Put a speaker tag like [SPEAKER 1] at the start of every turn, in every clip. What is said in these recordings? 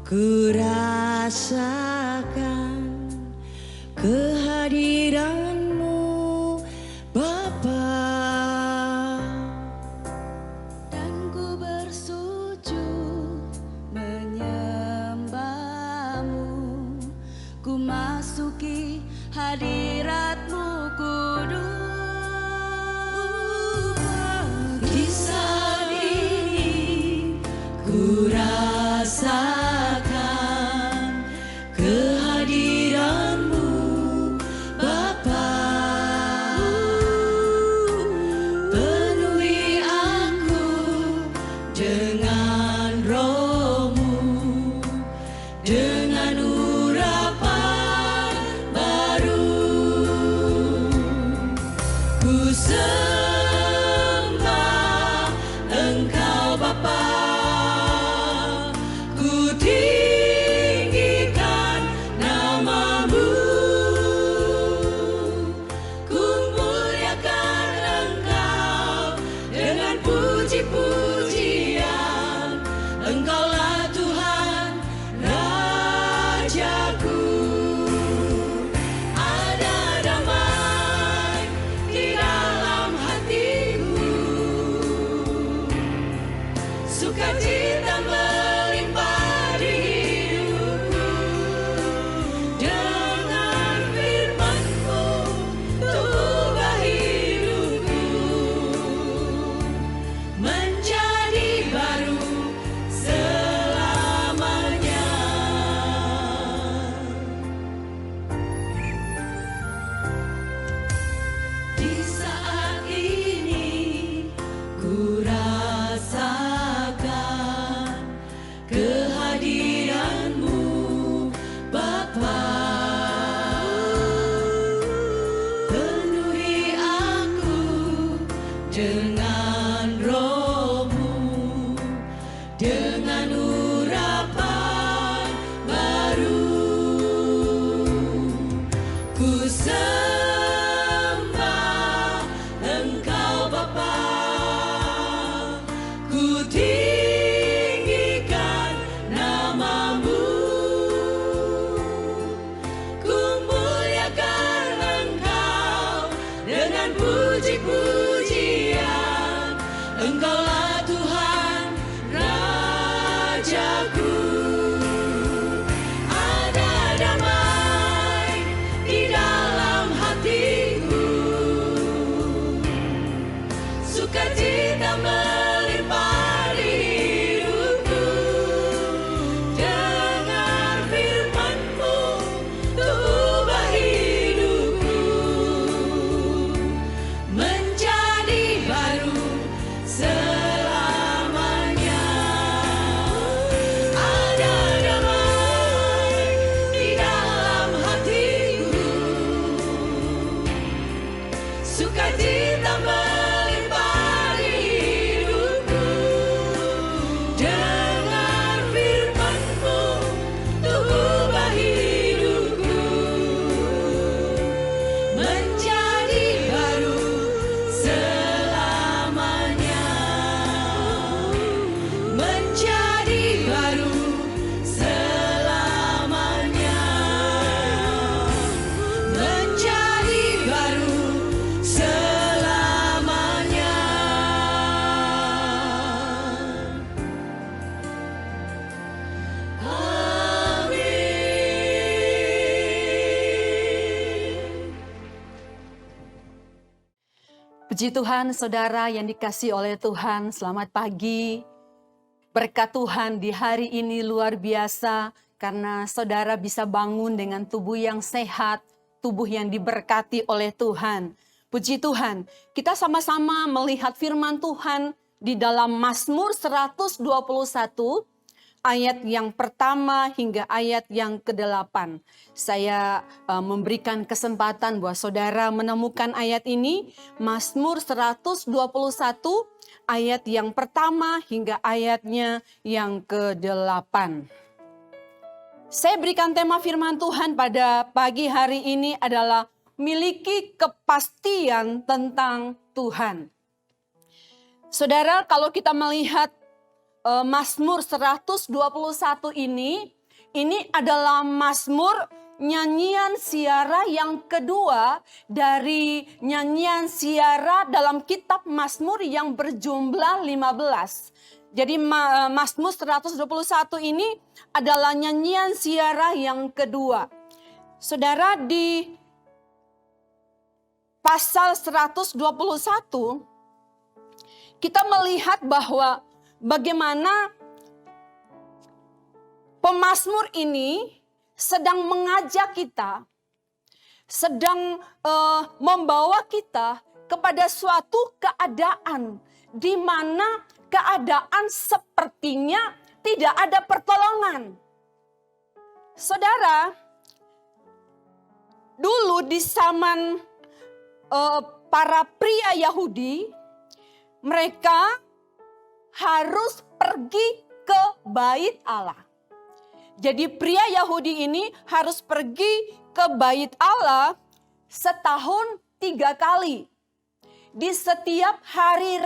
[SPEAKER 1] Ku rasakan kehadiran-Mu Bapa,
[SPEAKER 2] dan ku bersujud menyembah-Mu. Ku masuki hadirat-Mu kudus.
[SPEAKER 1] di saat ini ku rasakan kehadiran-Mu Bapa. Penuhi aku dengan Roh-Mu, dengan urapan baru. Ku sembah Engkau Bapa, ku tinggikan nama-Mu, ku muliakan Engkau dengan puji-pujian. Engkaulah Tuhan Rajaku. Ada damai di dalam hatiku, sukacita melimpah di hidupku. Dengan firman-Mu Tuhan ubah hidupku menjadi baru selamanya. Di saat ini ku rasakan kehadiran-Mu Bapa. Penuhi aku dengan Roh-Mu, dengan urapan baru. Ku sembah Engkau Bapa, ku tinggikan nama-Mu, ku muliakan Engkau dengan puji-pujian. Engkaulah Tuhan Rajaku. Ada damai di dalam hatiku, sukacita melimpah di hidupku. Dengan firman-Mu Tuhan ubah hidupku menjadi baru selamanya. Ada damai di dalam hatiku, sukacita melimpah di hidupku. Dengan firman-Mu Tuhan ubah hidupku menjadi baru selamanya. Menjadi baru selamanya. Menjadi baru selamanya. Amin.
[SPEAKER 3] Puji Tuhan, saudara yang dikasihi oleh Tuhan, selamat pagi. Berkat Tuhan di hari ini luar biasa karena saudara bisa bangun dengan tubuh yang sehat, tubuh yang diberkati oleh Tuhan. Puji Tuhan, kita sama-sama melihat firman Tuhan di dalam Mazmur 121 ayat yang pertama hingga ayat yang ke-8. Saya memberikan kesempatan buat saudara menemukan ayat ini, Mazmur 121 ayat yang pertama hingga ayatnya yang ke-8. Saya berikan tema firman Tuhan pada pagi hari ini adalah miliki kepastian tentang Tuhan. Saudara, kalau kita melihat Mazmur 121 ini Ini adalah Mazmur nyanyian siara yang kedua dari nyanyian siara dalam kitab Mazmur yang berjumlah 15. Jadi Mazmur 121 ini adalah nyanyian siara yang kedua. Saudara, di pasal 121 kita melihat bahwa bagaimana pemazmur ini sedang mengajak kita, sedang membawa kita kepada suatu keadaan di mana keadaan sepertinya tidak ada pertolongan. Saudara, dulu di zaman para pria Yahudi, mereka harus pergi ke bait Allah. Jadi pria Yahudi ini harus pergi ke bait Allah setahun 3 kali. Di setiap hari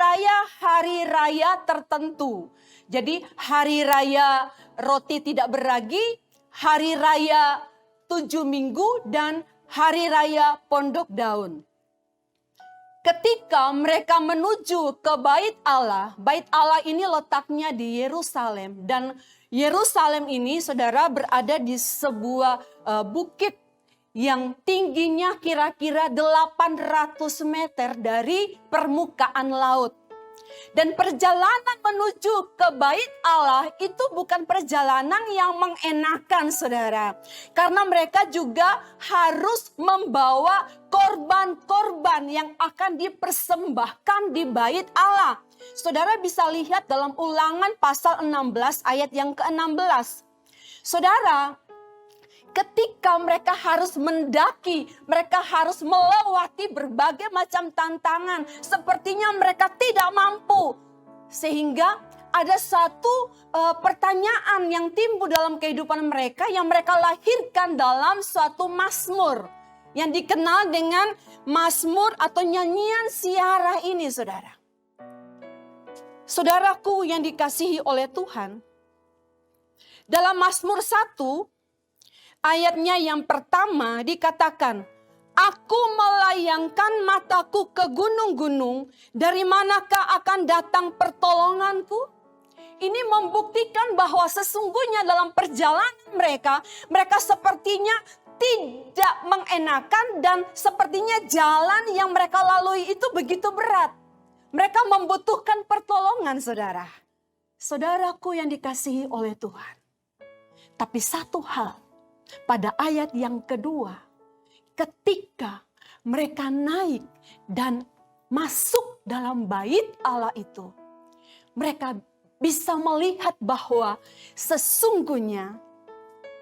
[SPEAKER 3] raya tertentu. Jadi hari raya roti tidak beragi, hari raya 7 minggu, dan hari raya pondok daun. Ketika mereka menuju ke bait Allah ini letaknya di Yerusalem, dan Yerusalem ini, saudara, berada di sebuah bukit yang tingginya kira-kira 800 meter dari permukaan laut. Dan perjalanan menuju ke bait Allah itu bukan perjalanan yang mengenakan, saudara. Karena mereka juga harus membawa korban-korban yang akan dipersembahkan di bait Allah. Saudara bisa lihat dalam Ulangan pasal 16 ayat yang ke-16. Saudara, ketika mereka harus mendaki, mereka harus melewati berbagai macam tantangan. Sepertinya mereka tidak mampu. Sehingga ada satu pertanyaan yang timbul dalam kehidupan mereka, yang mereka lahirkan dalam suatu mazmur. Yang dikenal dengan mazmur atau nyanyian siara ini, saudara. Saudaraku yang dikasihi oleh Tuhan, dalam Mazmur 1 ayatnya yang pertama dikatakan, "Aku melayangkan mataku ke gunung-gunung, dari manakah akan datang pertolonganku?" Ini membuktikan bahwa sesungguhnya dalam perjalanan mereka sepertinya tidak mengenakan, dan sepertinya jalan yang mereka lalui itu begitu berat. Mereka membutuhkan pertolongan, saudara. Saudaraku yang dikasihi oleh Tuhan. Tapi satu hal, pada ayat yang kedua, ketika mereka naik dan masuk dalam bait Allah itu, mereka bisa melihat bahwa sesungguhnya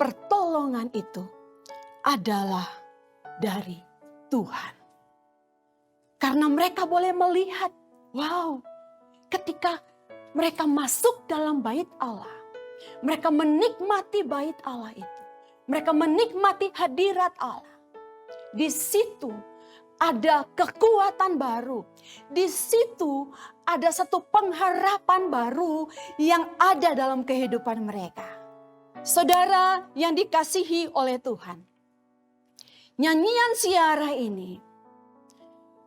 [SPEAKER 3] pertolongan itu adalah dari Tuhan. Karena mereka boleh melihat, wow, ketika mereka masuk dalam bait Allah, mereka menikmati bait Allah itu. Mereka menikmati hadirat Allah. Di situ ada kekuatan baru. Di situ ada satu pengharapan baru yang ada dalam kehidupan mereka. Saudara yang dikasihi oleh Tuhan, nyanyian siara ini,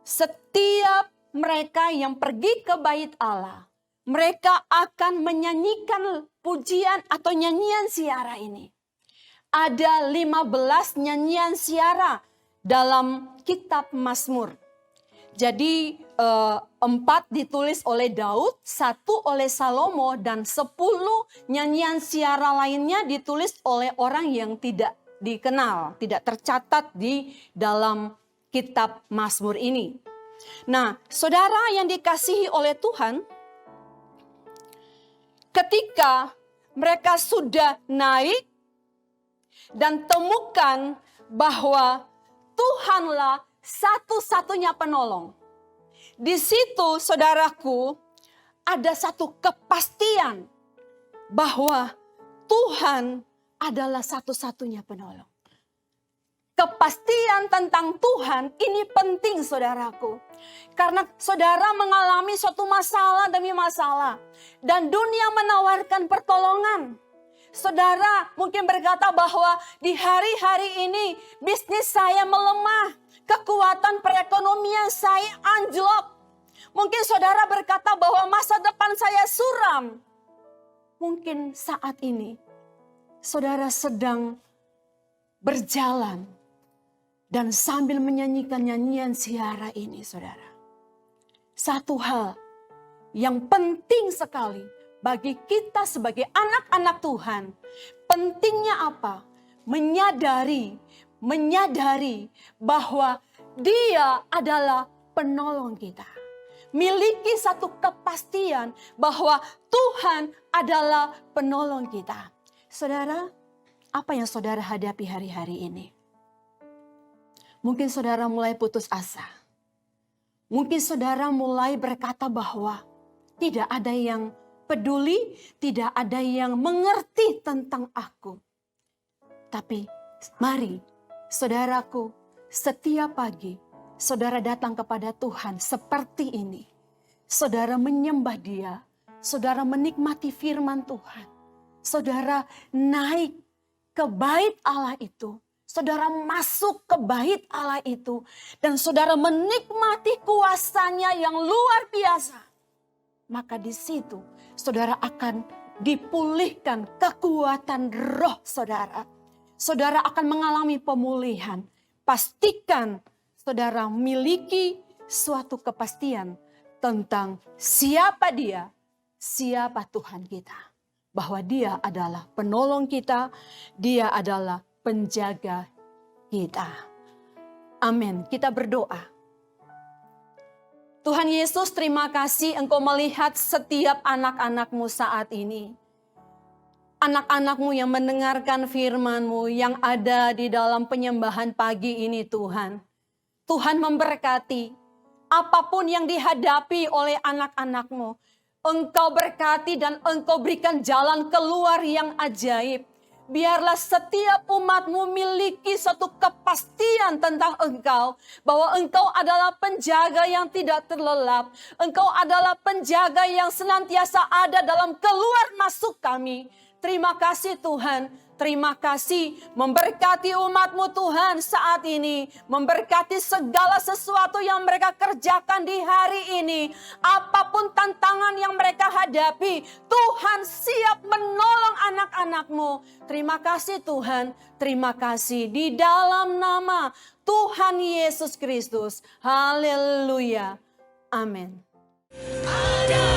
[SPEAKER 3] setiap mereka yang pergi ke bait Allah, mereka akan menyanyikan pujian atau nyanyian siara ini. Ada 15 nyanyian siara dalam kitab Mazmur. Jadi 4 ditulis oleh Daud, 1 oleh Salomo, dan 10 nyanyian siara lainnya ditulis oleh orang yang tidak dikenal, tidak tercatat di dalam kitab Mazmur ini. Nah, saudara yang dikasihi oleh Tuhan, ketika mereka sudah naik dan temukan bahwa Tuhanlah satu-satunya penolong. Di situ, saudaraku, ada satu kepastian bahwa Tuhan adalah satu-satunya penolong. Kepastian tentang Tuhan ini penting, saudaraku. Karena saudara mengalami suatu masalah demi masalah. Dan dunia menawarkan pertolongan. Saudara mungkin berkata bahwa di hari-hari ini bisnis saya melemah, kekuatan perekonomian saya anjlok. Mungkin saudara berkata bahwa masa depan saya suram. Mungkin saat ini saudara sedang berjalan dan sambil menyanyikan nyanyian siara ini, saudara. Satu hal yang penting sekali bagi kita sebagai anak-anak Tuhan. Pentingnya apa? Menyadari bahwa Dia adalah penolong kita. Miliki satu kepastian bahwa Tuhan adalah penolong kita. Saudara, apa yang saudara hadapi hari-hari ini? Mungkin saudara mulai putus asa. Mungkin saudara mulai berkata bahwa tidak ada yang peduli, tidak ada yang mengerti tentang aku. Tapi mari saudaraku, setiap pagi saudara datang kepada Tuhan seperti ini. Saudara menyembah Dia, saudara menikmati firman Tuhan. Saudara naik ke bait Allah itu. Saudara masuk ke bait Allah itu. Dan saudara menikmati kuasanya yang luar biasa. Maka di situ saudara akan dipulihkan kekuatan roh saudara. Saudara akan mengalami pemulihan. Pastikan saudara memiliki suatu kepastian tentang siapa Dia, siapa Tuhan kita. Bahwa Dia adalah penolong kita, Dia adalah penjaga kita. Amin. Kita berdoa. Tuhan Yesus, terima kasih Engkau melihat setiap anak-anak-Mu saat ini. Anak-anak-Mu yang mendengarkan firman-Mu yang ada di dalam penyembahan pagi ini Tuhan. Tuhan memberkati apapun yang dihadapi oleh anak-anak-Mu. Engkau berkati dan Engkau berikan jalan keluar yang ajaib. Biarlah setiap umat-Mu miliki suatu kepastian tentang Engkau. Bahwa Engkau adalah penjaga yang tidak terlelap. Engkau adalah penjaga yang senantiasa ada dalam keluar masuk kami. Terima kasih Tuhan. Terima kasih memberkati umat-Mu Tuhan saat ini. Memberkati segala sesuatu yang mereka kerjakan di hari ini. Apapun tantangan yang mereka hadapi, Tuhan siap menolong anak-anak-Mu. Terima kasih Tuhan. Terima kasih di dalam nama Tuhan Yesus Kristus. Haleluya. Amin.
[SPEAKER 1] Ada